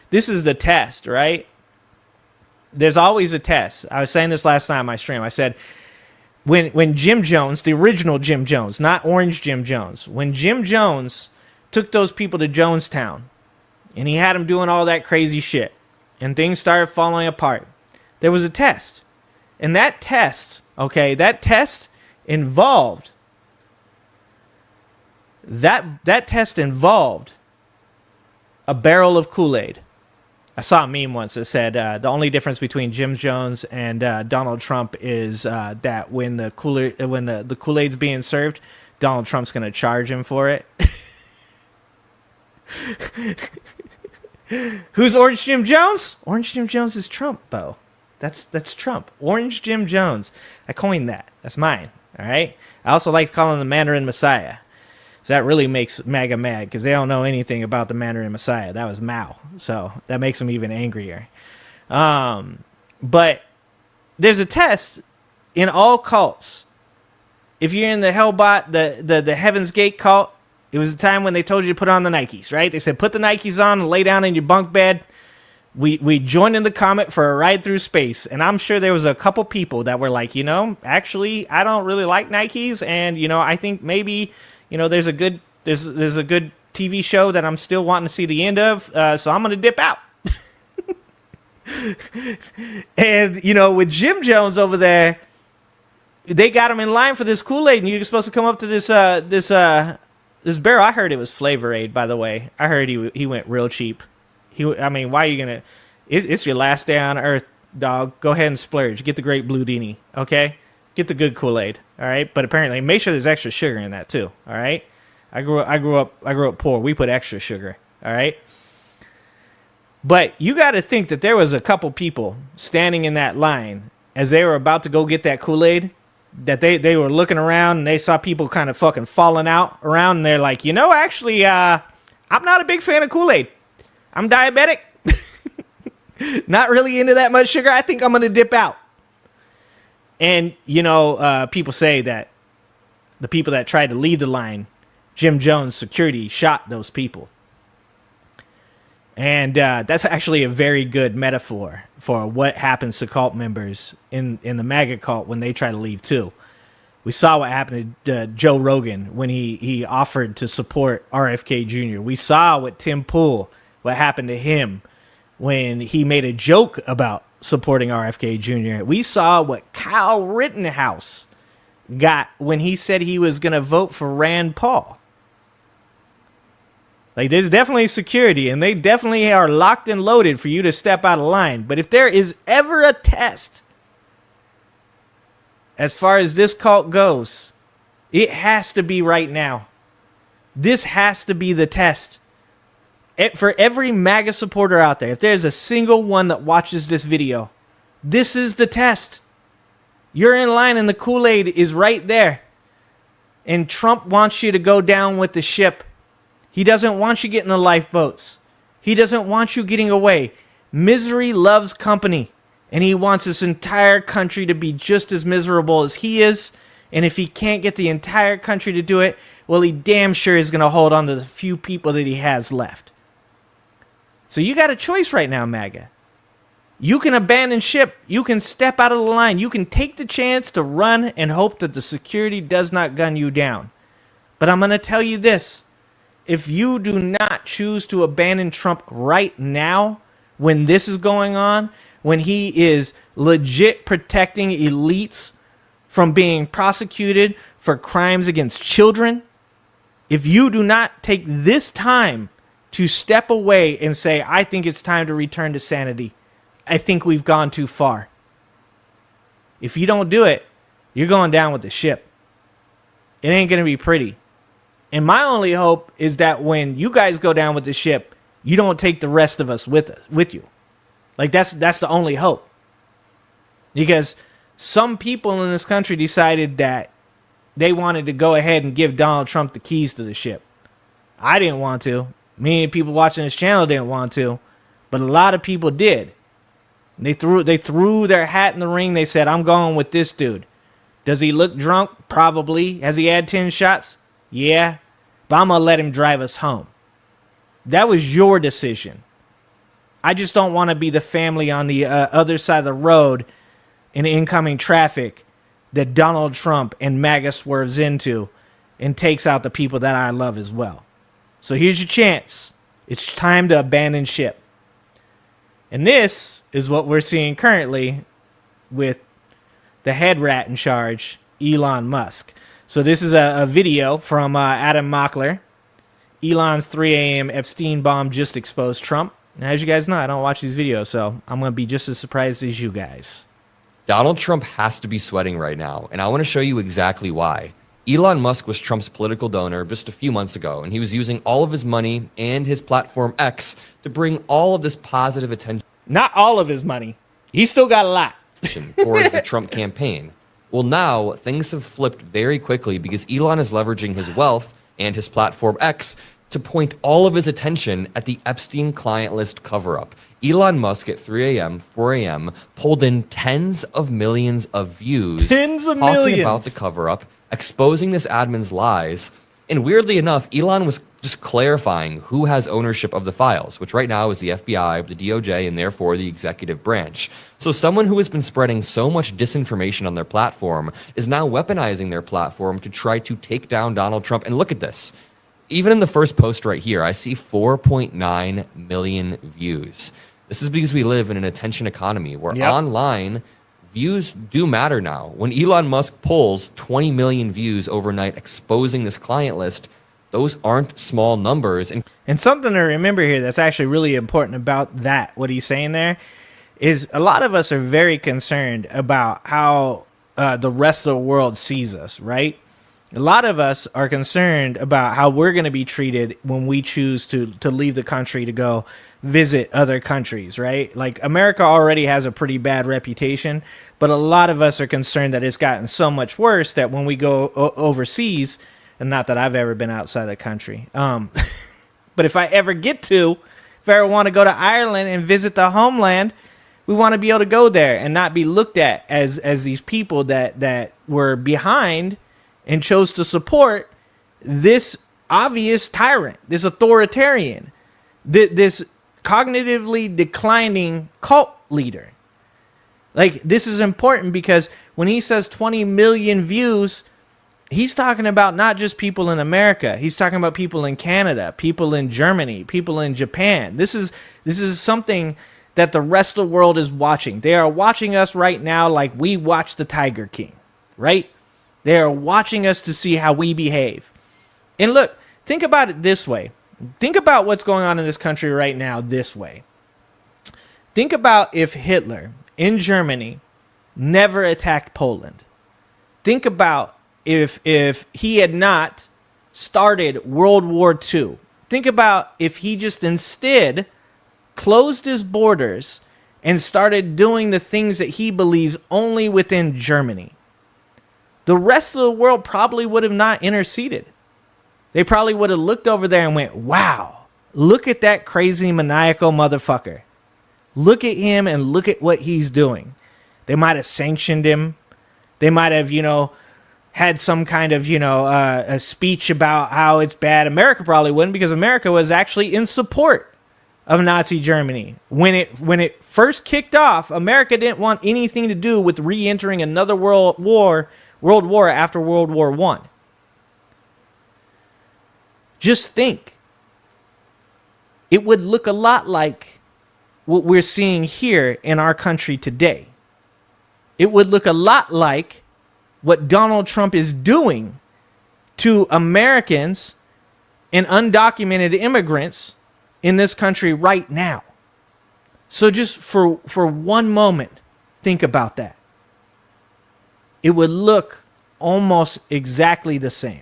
this is the test, right? There's always a test. I was saying this last night on my stream. I said, when Jim Jones, the original Jim Jones, not Orange Jim Jones, when Jim Jones took those people to Jonestown and he had them doing all that crazy shit and things started falling apart, there was a test. And that test, okay, that test involved that test involved a barrel of Kool-Aid. I saw a meme once that said the only difference between Jim Jones and Donald Trump is that when the Kool-Aid's being served, Donald Trump's going to charge him for it. Who's Orange Jim Jones? Orange Jim Jones is Trump, Bo. That's Trump. Orange Jim Jones. I coined that. That's mine. All right. I also like calling him the Mandarin Messiah. So that really makes MAGA mad because they don't know anything about the Mandarin Messiah. That was Mao. So that makes them even angrier. But there's a test in all cults. If you're in the Hellbot, the Heaven's Gate cult, it was a time when they told you to put on the Nikes, right? They said, put the Nikes on and lay down in your bunk bed. We joined in the comet for a ride through space. And I'm sure there was a couple people that were like, actually, I don't really like Nikes. And, I think maybe, there's a good TV show that I'm still wanting to see the end of. So I'm going to dip out. And, with Jim Jones over there, they got him in line for this Kool-Aid. And you're supposed to come up to this barrel. I heard it was Flavor Aid, by the way. I heard he went real cheap. Why are you going to... It's your last day on Earth, dog. Go ahead and splurge. Get the Great Blue Dini, okay? Get the good Kool-Aid, all right? But apparently, make sure there's extra sugar in that, too, all right? I grew up poor. We put extra sugar, all right? But you got to think that there was a couple people standing in that line as they were about to go get that Kool-Aid, that they were looking around and they saw people kind of fucking falling out around, and they're like, actually, I'm not a big fan of Kool-Aid. I'm diabetic. Not really into that much sugar. I think I'm going to dip out. And, people say that the people that tried to leave the line, Jim Jones security shot those people. And that's actually a very good metaphor for what happens to cult members in the MAGA cult when they try to leave too. We saw what happened to Joe Rogan when he offered to support RFK Jr. We saw what Tim Pool, what happened to him when he made a joke about supporting RFK Jr. We saw what Kyle Rittenhouse got when he said he was going to vote for Rand Paul. Like, there's definitely security, and they definitely are locked and loaded for you to step out of line. But if there is ever a test, as far as this cult goes, it has to be right now. This has to be the test. For every MAGA supporter out there, if there's a single one that watches this video, this is the test. You're in line and the Kool-Aid is right there. And Trump wants you to go down with the ship. He doesn't want you getting the lifeboats. He doesn't want you getting away. Misery loves company. And he wants this entire country to be just as miserable as he is. And if he can't get the entire country to do it, well, he damn sure is going to hold on to the few people that he has left. So you got a choice right now, MAGA. You can abandon ship. You can step out of the line. You can take the chance to run and hope that the security does not gun you down. But I'm going to tell you this. If you do not choose to abandon Trump right now, when this is going on, when he is legit protecting elites from being prosecuted for crimes against children, if you do not take this time to step away and say, I think it's time to return to sanity, I think we've gone too far. If you don't do it, you're going down with the ship. It ain't going to be pretty. And my only hope is that when you guys go down with the ship, you don't take the rest of us with you. Like, that's the only hope. Because some people in this country decided that they wanted to go ahead and give Donald Trump the keys to the ship. I didn't want to. Many people watching this channel didn't want to, but a lot of people did. They threw their hat in the ring. They said, I'm going with this dude. Does he look drunk? Probably. Has he had 10 shots? Yeah. But I'm going to let him drive us home. That was your decision. I just don't want to be the family on the other side of the road in incoming traffic that Donald Trump and MAGA swerves into and takes out the people that I love as well. So here's your chance. It's time to abandon ship. And this is what we're seeing currently with the head rat in charge, Elon Musk. So this is a video from Adam Mockler. Elon's 3 a.m. Epstein bomb just exposed Trump. And as you guys know, I don't watch these videos, so I'm going to be just as surprised as you guys. Donald Trump has to be sweating right now, and I want to show you exactly why. Elon Musk was Trump's political donor just a few months ago, and he was using all of his money and his platform X to bring all of this positive attention. Not all of his money. He's still got a lot. Towards the Trump campaign. Well, now things have flipped very quickly because Elon is leveraging his wealth and his platform X to point all of his attention at the Epstein client list cover-up. Elon Musk at 3 a.m., 4 a.m. pulled in tens of millions of views talking about the cover-up, exposing this admin's lies. And weirdly enough, Elon was just clarifying who has ownership of the files, which right now is the FBI, the DOJ, and therefore the executive branch. So someone who has been spreading so much disinformation on their platform is now weaponizing their platform to try to take down Donald Trump. And look at this. Even in the first post right here, I see 4.9 million views. This is because we live in an attention economy where online views do matter now. When Elon Musk pulls 20 million views overnight exposing this client list, those aren't small numbers. And something to remember here that's actually really important about that, what he's saying there, is a lot of us are very concerned about how the rest of the world sees us, right? A lot of us are concerned about how we're going to be treated when we choose to leave the country to go visit other countries, right? Like America already has a pretty bad reputation, but a lot of us are concerned that it's gotten so much worse that when we go overseas, and not that I've ever been outside the country, but if I ever want to go to Ireland and visit the homeland, we want to be able to go there and not be looked at as these people that were behind and chose to support this obvious tyrant, this authoritarian, this cognitively declining cult leader. Like, this is important because when he says 20 million views, he's talking about not just people in America. He's talking about people in Canada, people in Germany, people in Japan. This is something that the rest of the world is watching. They are watching us right now like we watch the Tiger King, right? They are watching us to see how we behave. And look, think about it this way. Think about what's going on in this country right now this way. Think about if Hitler in Germany never attacked Poland. Think about if he had not started World War II. Think about if he just instead closed his borders and started doing the things that he believes only within Germany. The rest of the world probably would have not interceded. They probably would have looked over there and went, wow, look at that crazy maniacal motherfucker. Look at him and look at what he's doing. They might have sanctioned him. They might have, had some kind of, a speech about how it's bad. America probably wouldn't, because America was actually in support of Nazi Germany. When it first kicked off, America didn't want anything to do with re-entering another world war after World War I. Just think. It would look a lot like what we're seeing here in our country today. It would look a lot like what Donald Trump is doing to Americans and undocumented immigrants in this country right now. So just for one moment, think about that. It would look almost exactly the same.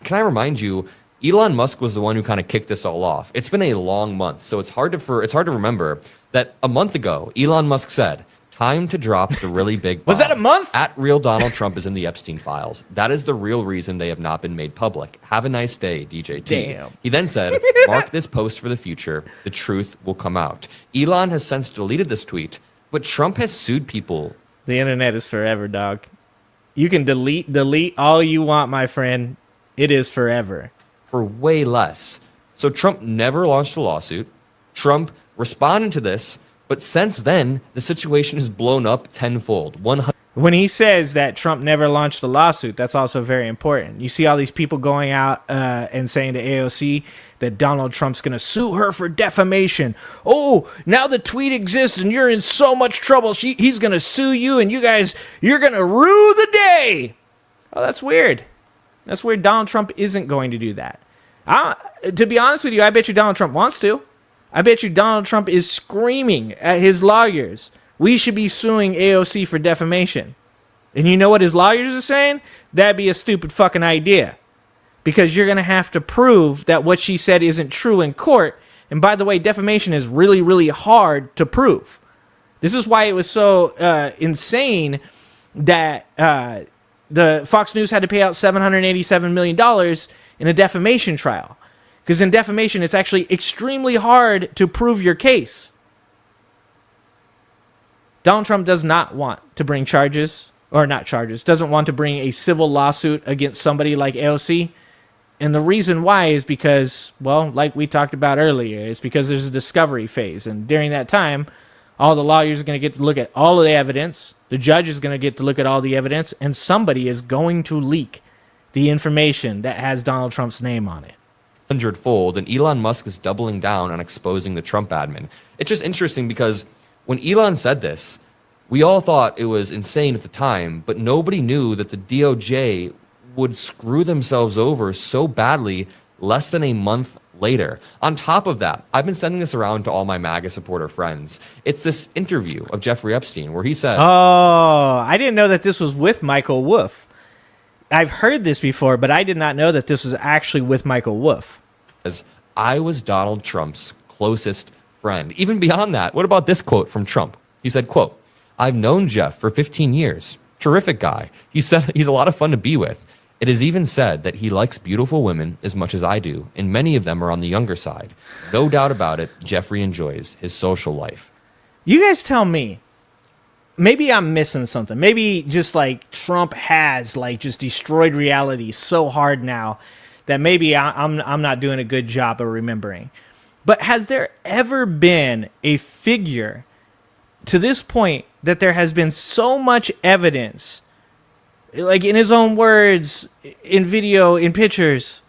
Can I remind you, Elon Musk was the one who kind of kicked this all off. It's been a long month, so it's hard to remember that a month ago, Elon Musk said, time to drop the really big bomb. Was that a month? At real Donald Trump is in the Epstein files. That is the real reason they have not been made public. Have a nice day, DJT. Damn. He then said, mark this post for the future. The truth will come out. Elon has since deleted this tweet, but Trump has sued people. The internet is forever, dog. You can delete all you want, my friend. It is forever. For way less. So Trump never launched a lawsuit. Trump responded to this, but since then, the situation has blown up tenfold. When he says that Trump never launched a lawsuit, that's also very important. You see all these people going out and saying to AOC that Donald Trump's going to sue her for defamation. Oh, now the tweet exists and you're in so much trouble. He's going to sue you and you're going to rue the day. Oh, that's weird. That's weird. Donald Trump isn't going to do that. To be honest with you, I bet you Donald Trump wants to. I bet you Donald Trump is screaming at his lawyers, we should be suing AOC for defamation. And you know what his lawyers are saying? That'd be a stupid fucking idea. Because you're going to have to prove that what she said isn't true in court. And by the way, defamation is really, really hard to prove. This is why it was so insane that the Fox News had to pay out $787 million in a defamation trial. Because in defamation, it's actually extremely hard to prove your case. Donald Trump does not want to bring charges, or not charges, doesn't want to bring a civil lawsuit against somebody like AOC. And the reason why is because, well, like we talked about earlier, it's because there's a discovery phase. And during that time, all the lawyers are going to get to look at all of the evidence. The judge is going to get to look at all the evidence. And somebody is going to leak the information that has Donald Trump's name on it. Hundredfold, and Elon Musk is doubling down on exposing the Trump admin. It's just interesting because when Elon said this, we all thought it was insane at the time, but nobody knew that the DOJ would screw themselves over so badly less than a month later. On top of that, I've been sending this around to all my MAGA supporter friends. It's this interview of Jeffrey Epstein where he said, "Oh, I didn't know that this was with Michael Wolff. I've heard this before, but I did not know that this was actually with Michael Wolff. As I was Donald Trump's closest friend." Even beyond that, what about this quote from Trump? He said, quote, "I've known Jeff for 15 years. Terrific guy. He said he's a lot of fun to be with. It is even said that he likes beautiful women as much as I do, and many of them are on the younger side. No doubt about it, Jeffrey enjoys his social life." You guys tell me. Maybe I'm missing something. Maybe just like Trump has like just destroyed reality so hard now that maybe I'm not doing a good job of remembering. But has there ever been a figure to this point that there has been so much evidence, like in his own words, in video, in pictures,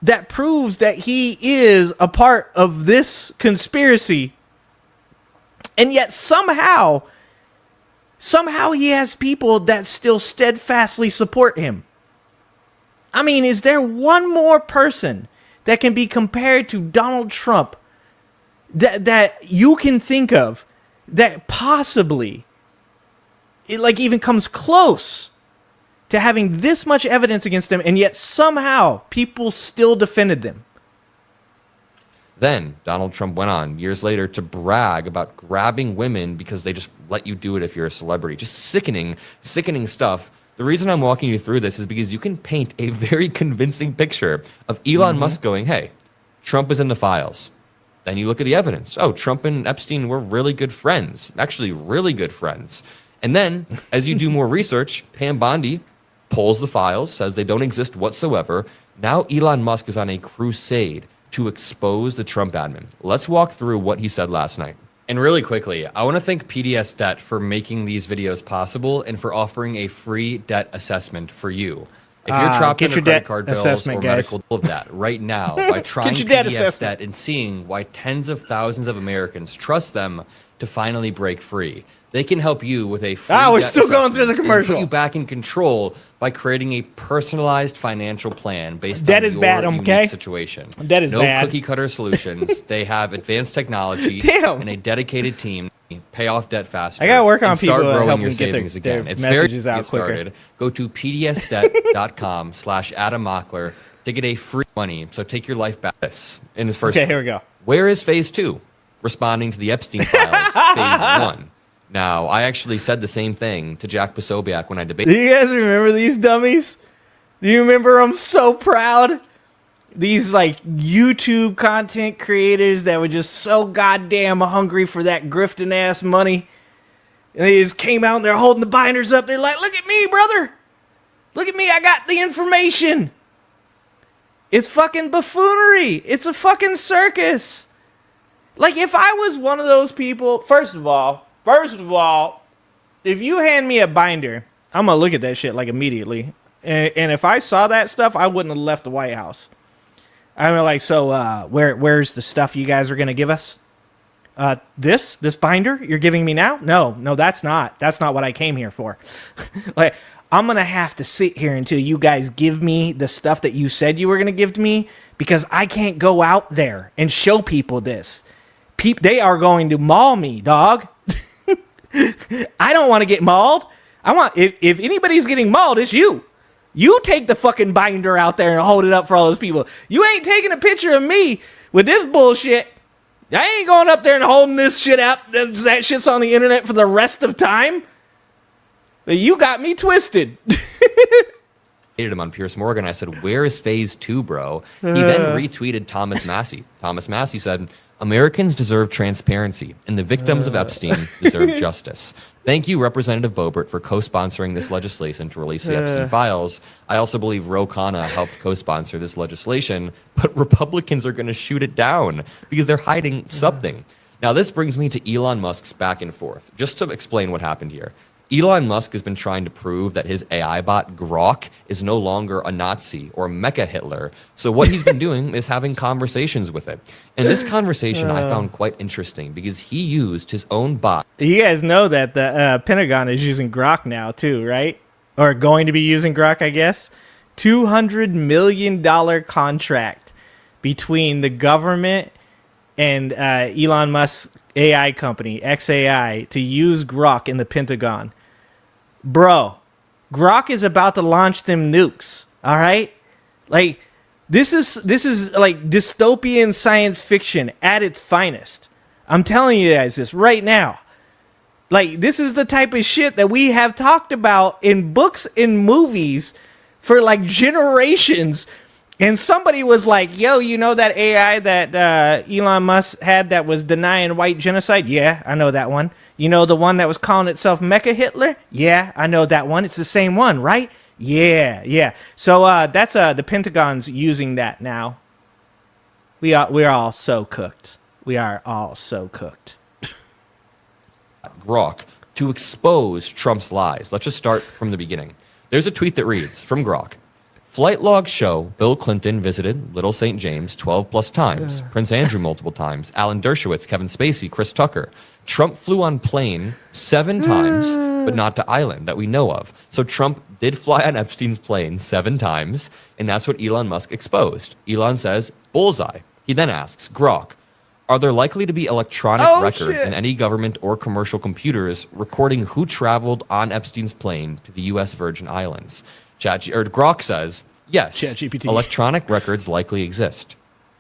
that proves that he is a part of this conspiracy, and yet somehow he has people that still steadfastly support him? I mean, is there one more person that can be compared to Donald Trump that you can think of that possibly it like even comes close to having this much evidence against them, and yet somehow people still defended them? Then Donald Trump went on years later to brag about grabbing women because they just let you do it if you're a celebrity. Just sickening stuff. The reason I'm walking you through this is because you can paint a very convincing picture of Elon Musk going, hey, Trump is in the files. Then you look at the evidence. Oh, Trump and Epstein were really good friends. Actually, really good friends. And then, as you do more research, Pam Bondi pulls the files, says they don't exist whatsoever. Now Elon Musk is on a crusade to expose the Trump admin. Let's walk through what he said last night. And really quickly, I want to thank PDS Debt for making these videos possible and for offering a free debt assessment for you. If you're trapped under credit card bills or medical of that right now by trying PDS Debt and seeing why tens of thousands of Americans trust them to finally break free, they can help you with a free we're still going through the commercial. Put you back in control by creating a personalized financial plan based on your unique situation. That is bad. No cookie cutter solutions. They have advanced technology and a dedicated team. Pay off debt faster. I gotta work on start people growing your get savings again. It's messages very out started. Go to pdsdebt.com/Adam Mockler to get a free money. So take your life back. In the first. Okay, here we go. Where is phase 2? Responding to the Epstein files. Phase 1. Now, I actually said the same thing to Jack Posobiec when I debated. Do you guys remember these dummies? Do you remember? I'm so proud. These like YouTube content creators that were just so goddamn hungry for that grifting ass money. And they just came out and they're holding the binders up. They're like, look at me, brother. Look at me. I got the information. It's fucking buffoonery. It's a fucking circus. Like, if I was one of those people, first of all, if you hand me a binder, I'm going to look at that shit, like, immediately. And if I saw that stuff, I wouldn't have left the White House. I mean, like, so where's the stuff you guys are going to give us? This binder you're giving me now? No, that's not what I came here for. Like, I'm going to have to sit here until you guys give me the stuff that you said you were going to give to me, because I can't go out there and show people this. They are going to maul me, dog. I don't want to get mauled. If anybody's getting mauled, it's you. You take the fucking binder out there and hold it up for all those people. You ain't taking a picture of me with this bullshit. I ain't going up there and holding this shit up. That shit's on the internet for the rest of time. You got me twisted. Him on Piers Morgan. I said, where is phase 2, bro? He then retweeted Thomas Massey. Thomas Massey said, Americans deserve transparency, and the victims of Epstein deserve justice. Thank you, Representative Boebert, for co-sponsoring this legislation to release the Epstein files. I also believe Ro Khanna helped co-sponsor this legislation, but Republicans are going to shoot it down because they're hiding something. Now, this brings me to Elon Musk's back and forth. Just to explain what happened here. Elon Musk has been trying to prove that his AI bot, Grok, is no longer a Nazi or Mecha Hitler. So what he's been doing is having conversations with it. And this conversation I found quite interesting because he used his own bot. You guys know that the Pentagon is using Grok now too, right? Or going to be using Grok, I guess. $200 million contract between the government and Elon Musk's AI company, XAI, to use Grok in the Pentagon. Bro, Grok is about to launch them nukes, all right? Like, this is like dystopian science fiction at its finest. I'm telling you guys this right now. Like, this is the type of shit that we have talked about in books and movies for like generations. And somebody was like, yo, you know that AI that Elon Musk had that was denying white genocide? Yeah, I know that one. You know the one that was calling itself Mecha Hitler? Yeah, I know that one. It's the same one, right? Yeah. So that's the Pentagon's using that now. We are all so cooked. We are all so cooked. Grok to expose Trump's lies. Let's just start from the beginning. There's a tweet that reads, from Grok, flight logs show Bill Clinton visited Little St. James 12 plus times, Prince Andrew multiple times, Alan Dershowitz, Kevin Spacey, Chris Tucker. Trump flew on plane 7 times, but not to island that we know of. So Trump did fly on Epstein's plane 7 times, and that's what Elon Musk exposed. Elon says, bullseye. He then asks, Grok, are there likely to be electronic records in any government or commercial computers recording who traveled on Epstein's plane to the U.S. Virgin Islands? Grok says, yes, electronic records likely exist.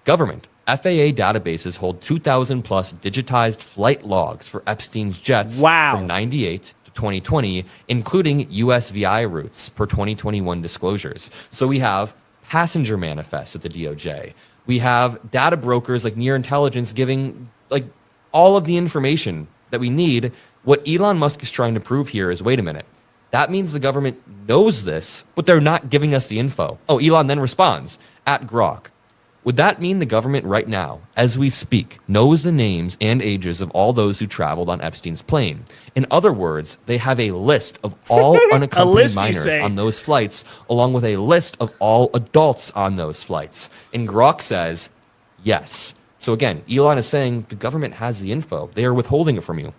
Government, FAA databases hold 2,000 plus digitized flight logs for Epstein's jets from 98 to 2020, including USVI routes per 2021 disclosures. So we have passenger manifests at the DOJ. We have data brokers like Near Intelligence giving like all of the information that we need. What Elon Musk is trying to prove here is, wait a minute, that means the government knows this, but they're not giving us the info. Oh, Elon then responds, at Grok, would that mean the government right now, as we speak, knows the names and ages of all those who traveled on Epstein's plane? In other words, they have a list of all unaccompanied minors on those flights, along with a list of all adults on those flights. And Grok says, yes. So again, Elon is saying the government has the info. They are withholding it from you.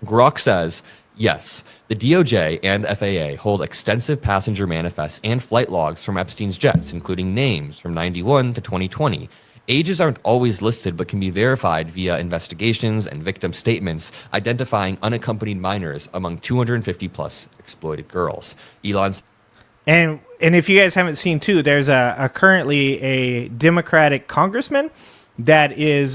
Grok says, yes, the DOJ and FAA hold extensive passenger manifests and flight logs from Epstein's jets, including names from 91 to 2020. Ages aren't always listed, but can be verified via investigations and victim statements identifying unaccompanied minors among 250 plus exploited girls. Elon's and if you guys haven't seen too, there's currently a Democratic congressman that is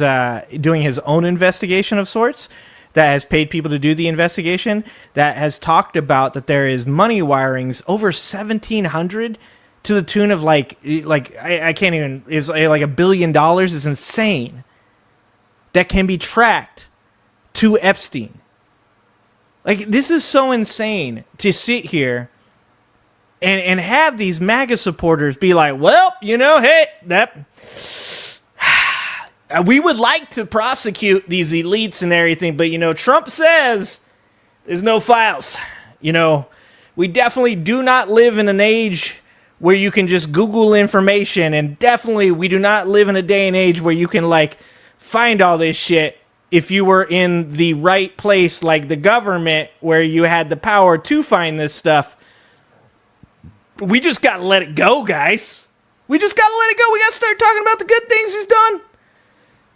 doing his own investigation of sorts, that has paid people to do the investigation, that has talked about that there is money wirings over 1,700 to the tune of like I can't even, is like $1 billion is insane, that can be tracked to Epstein. Like, this is so insane to sit here and have these MAGA supporters be like, well, you know, hey, that We would like to prosecute these elites and everything, but, Trump says there's no files. We definitely do not live in an age where you can just Google information, and definitely we do not live in a day and age where you can, find all this shit if you were in the right place, like the government, where you had the power to find this stuff. We just got to let it go, guys. We just got to let it go. We got to start talking about the good things he's done.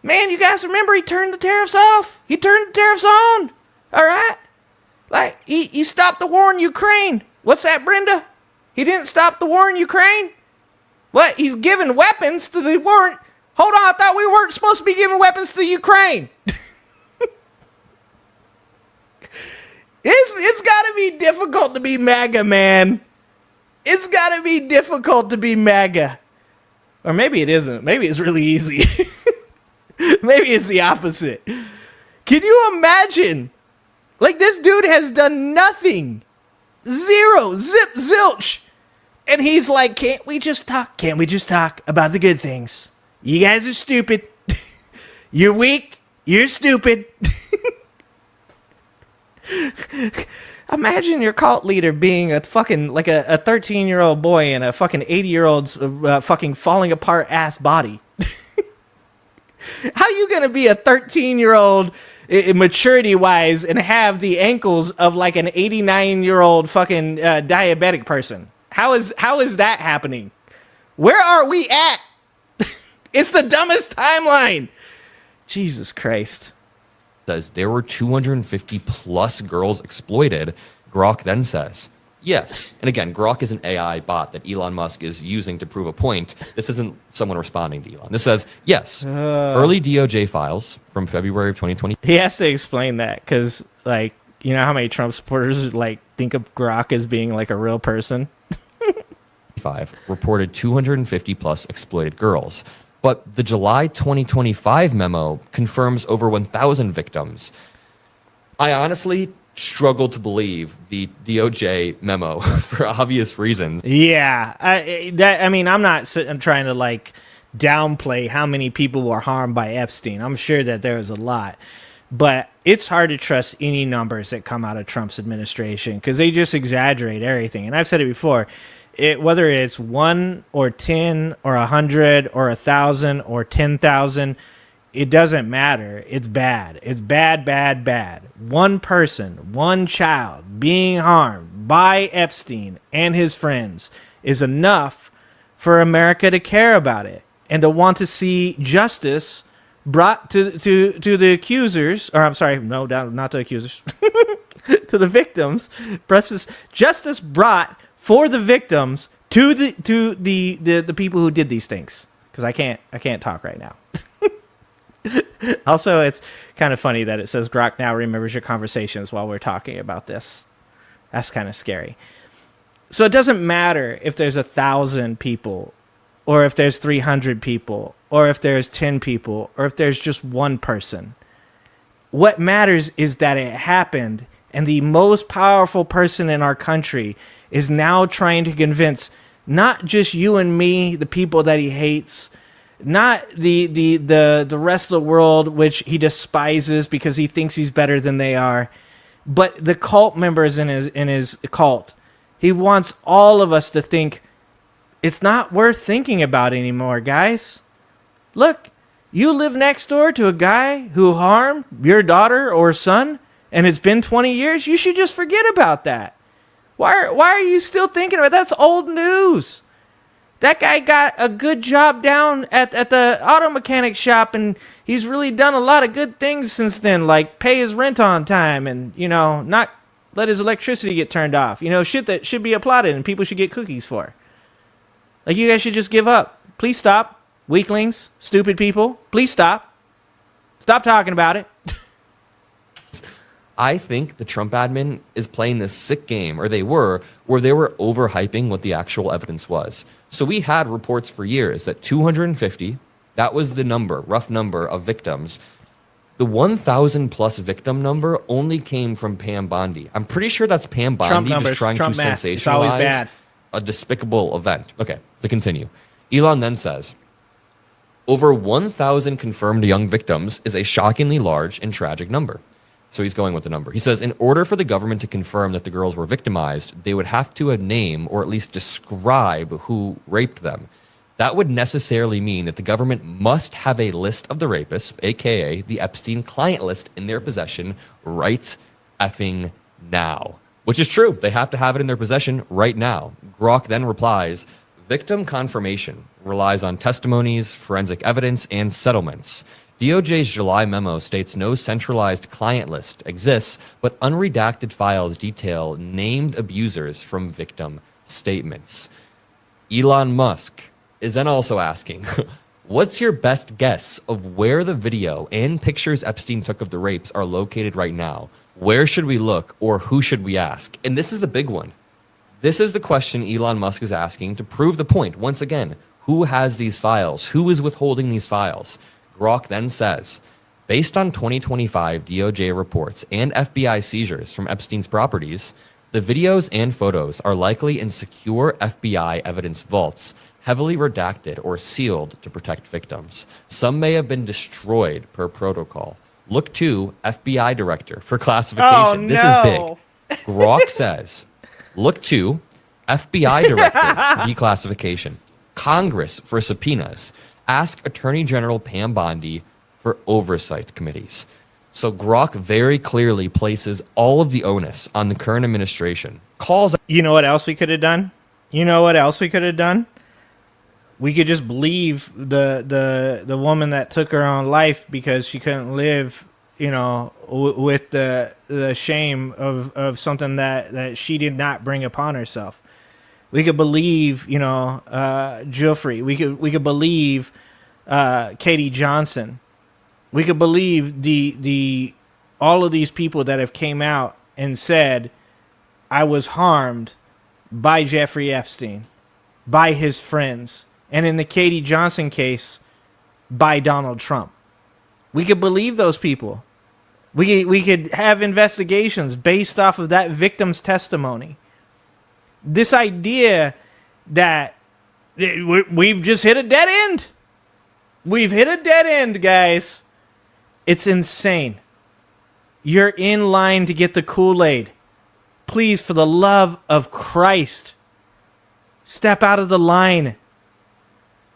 Man, you guys remember he turned the tariffs off. He turned the tariffs on. All right? He stopped the war in Ukraine. What's that, Brenda? He didn't stop the war in Ukraine? What? He's giving weapons to the war. Hold on, I thought we weren't supposed to be giving weapons to Ukraine. It's got to be difficult to be MAGA, man. It's got to be difficult to be MAGA. Or maybe it isn't. Maybe it's really easy. Maybe it's the opposite. Can you imagine? This dude has done nothing. Zero. Zip, zilch. And he's like, can't we just talk? Can't we just talk about the good things? You guys are stupid. You're weak. You're stupid. Imagine your cult leader being a fucking, a 13-year-old boy in a fucking 80-year-old's fucking falling apart ass body. How you going to be a 13-year-old maturity-wise and have the ankles of an 89-year-old fucking diabetic person? How is that happening? Where are we at? It's the dumbest timeline. Jesus Christ. Says there were 250 plus girls exploited. Grok then says, yes. And again, Grok is an AI bot that Elon Musk is using to prove a point. This isn't someone responding to Elon. This says, yes. Early DOJ files from February of 2020. He has to explain that because, you know how many Trump supporters think of Grok as being a real person? Reported 250 plus exploited girls. But the July 2025 memo confirms over 1,000 victims. I honestly struggle to believe the DOJ memo for obvious reasons. Yeah, I'm not trying to downplay how many people were harmed by Epstein. I'm sure that there was a lot, but it's hard to trust any numbers that come out of Trump's administration because they just exaggerate everything. And I've said it before. Whether it's 1 or 10 or 100 or 1,000 or 10,000, it doesn't matter. It's bad. It's bad, bad, bad. One person, one child being harmed by Epstein and his friends is enough for America to care about it and to want to see justice brought to the accusers. Or I'm sorry, no, not to accusers. To the victims. Justice brought for the victims to the people who did these things, because I can't talk right now. Also, it's kind of funny that it says Grok now remembers your conversations while we're talking about this. That's kind of scary. So it doesn't matter if there's 1,000 people, or if there's 300 people, or if there's 10 people, or if there's just one person. What matters is that it happened, and the most powerful person in our country is now trying to convince not just you and me, the people that he hates, not the rest of the world, which he despises because he thinks he's better than they are, but the cult members in his cult. He wants all of us to think it's not worth thinking about anymore, guys. Look, you live next door to a guy who harmed your daughter or son, and it's been 20 years. You should just forget about that. Why are you still thinking about it? That's old news. That guy got a good job down at the auto mechanic shop, and he's really done a lot of good things since then, like pay his rent on time and, not let his electricity get turned off. Shit that should be applauded and people should get cookies for. You guys should just give up. Please stop. Weaklings, stupid people, please stop. Stop talking about it. I think the Trump admin is playing this sick game, or they were, where they were overhyping what the actual evidence was. So we had reports for years that 250, that was the number, rough number of victims. The 1,000 plus victim number only came from Pam Bondi. I'm pretty sure that's Pam Bondi just trying to sensationalize a despicable event. Okay, to continue. Elon then says, Over 1,000 confirmed young victims is a shockingly large and tragic number. So he's going with the number. He says, in order for the government to confirm that the girls were victimized, they would have to name or at least describe who raped them. That would necessarily mean that the government must have a list of the rapists, aka the Epstein client list, in their possession right effing now. Which is true. They have to have it in their possession right now. Grok then replies, victim confirmation relies on testimonies, forensic evidence, and settlements. DOJ's July memo states no centralized client list exists, but unredacted files detail named abusers from victim statements. Elon Musk is then also asking, what's your best guess of where the video and pictures Epstein took of the rapes are located right now? Where should we look, or who should we ask? And this is the big one. This is the question Elon Musk is asking to prove the point. Once again, who has these files? Who is withholding these files? Grok then says, based on 2025 DOJ reports and FBI seizures from Epstein's properties, the videos and photos are likely in secure FBI evidence vaults, heavily redacted or sealed to protect victims. Some may have been destroyed per protocol. Look to FBI director for classification. Oh, no. This is big. Grok says, look to FBI director for declassification. Congress for subpoenas. Ask Attorney General Pam Bondi for oversight committees. So Grok very clearly places all of the onus on the current administration. Calls. You know what else we could have done? We could just believe the woman that took her own life because she couldn't live, with the shame of something that she did not bring upon herself. We could believe, Jeffrey. We could believe Katie Johnson. We could believe the all of these people that have came out and said, I was harmed by Jeffrey Epstein, by his friends, and in the Katie Johnson case, by Donald Trump. We could believe those people. We could have investigations based off of that victim's testimony. This idea that we've just hit a dead end. We've hit a dead end, guys. It's insane. You're in line to get the Kool-Aid. Please, for the love of Christ, step out of the line.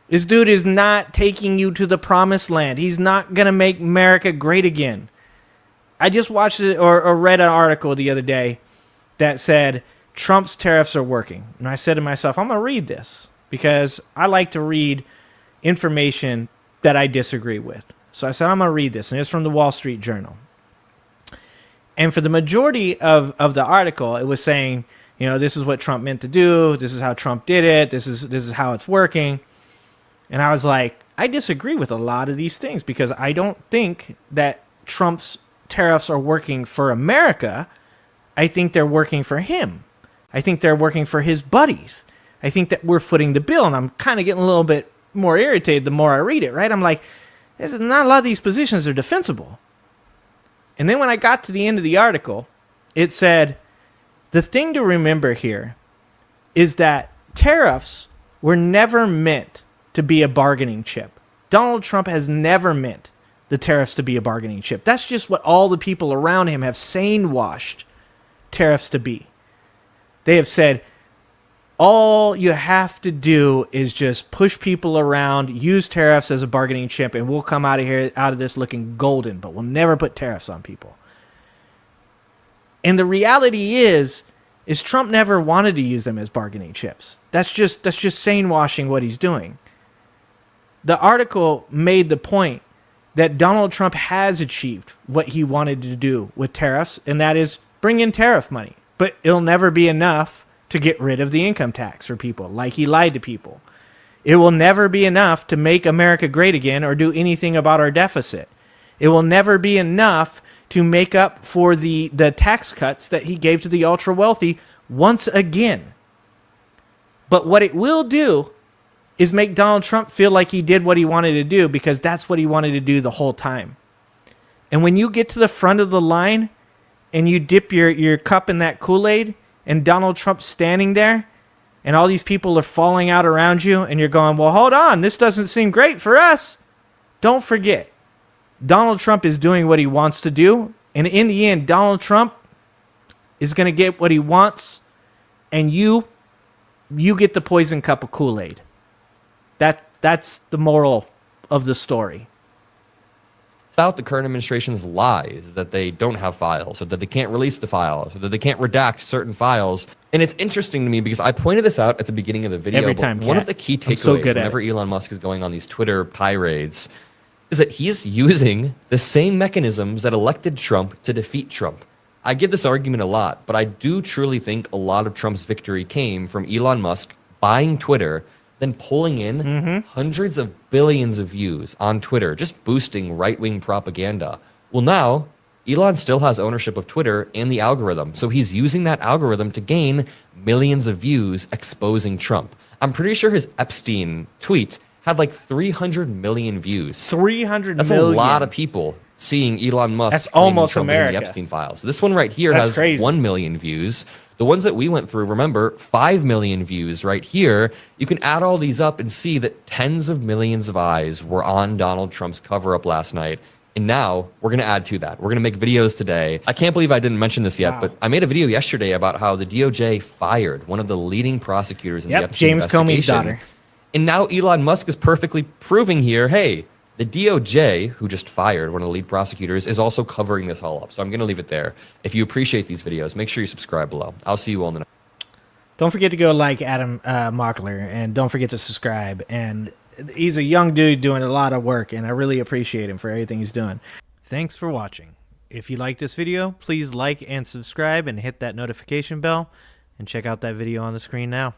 This dude is not taking you to the promised land. He's not going to make America great again. I just watched it or read an article the other day that said Trump's tariffs are working. And I said to myself, I'm going to read this because I like to read information that I disagree with. So I said, I'm going to read this. And it's from the Wall Street Journal. And for the majority of the article, it was saying, this is what Trump meant to do. This is how Trump did it. This is how it's working. And I was like, I disagree with a lot of these things because I don't think that Trump's tariffs are working for America. I think they're working for him. I think they're working for his buddies. I think that we're footing the bill. And I'm kind of getting a little bit more irritated the more I read it, right? I'm like, not a lot of these positions are defensible. And then when I got to the end of the article, it said, the thing to remember here is that tariffs were never meant to be a bargaining chip. Donald Trump has never meant the tariffs to be a bargaining chip. That's just what all the people around him have sane-washed tariffs to be. They have said, all you have to do is just push people around, use tariffs as a bargaining chip, and we'll come out of this looking golden, but we'll never put tariffs on people. And the reality is Trump never wanted to use them as bargaining chips. That's just sane washing what he's doing. The article made the point that Donald Trump has achieved what he wanted to do with tariffs, and that is bring in tariff money. But it'll never be enough to get rid of the income tax for people, like he lied to people. It will never be enough to make America great again or do anything about our deficit. It will never be enough to make up for the tax cuts that he gave to the ultra wealthy once again. But what it will do is make Donald Trump feel like he did what he wanted to do because that's what he wanted to do the whole time. And when you get to the front of the line and you dip your cup in that Kool-Aid and Donald Trump's standing there and all these people are falling out around you and you're going, well, hold on, this doesn't seem great for us. don't forget, Donald Trump is doing what he wants to do. And in the end, Donald Trump is going to get what he wants. And you get the poison cup of Kool-Aid. That's the moral of the story. About the current administration's lies that they don't have files, or that they can't release the files, or that they can't redact certain files. And it's interesting to me because I pointed this out at the beginning of the video. Every time, one Kat. of the key I'm so takeaways good at whenever it. Elon Musk is going on these Twitter tirades is that he's using the same mechanisms that elected Trump to defeat Trump. I give this argument a lot, but I do truly think a lot of Trump's victory came from Elon Musk buying Twitter, then pulling in hundreds of billions of views on Twitter, just boosting right-wing propaganda. Well, now, Elon still has ownership of Twitter and the algorithm, so he's using that algorithm to gain millions of views exposing Trump. I'm pretty sure his Epstein tweet had like 300 million views. 300 That's million. a lot of people seeing Elon Musk That's claiming almost Trump in America. the Epstein files. This one right here That's has crazy. 1 million views. The ones that we went through, remember, 5 million views right here. You can add all these up and see that tens of millions of eyes were on Donald Trump's cover-up last night. And now we're going to add to that. We're going to make videos today. I can't believe I didn't mention this yet, Wow. but I made a video yesterday about how the DOJ fired one of the leading prosecutors in the Yep, Epstein James Comey's investigation. daughter. And now Elon Musk is perfectly proving here, hey, the DOJ, who just fired one of the lead prosecutors, is also covering this all up. So I'm going to leave it there. If you appreciate these videos, make sure you subscribe below. I'll see you all in the next. Don't forget to go like Adam Mockler, and don't forget to subscribe. And he's a young dude doing a lot of work, and I really appreciate him for everything he's doing. Thanks for watching. If you like this video, please like and subscribe and hit that notification bell, and check out that video on the screen now.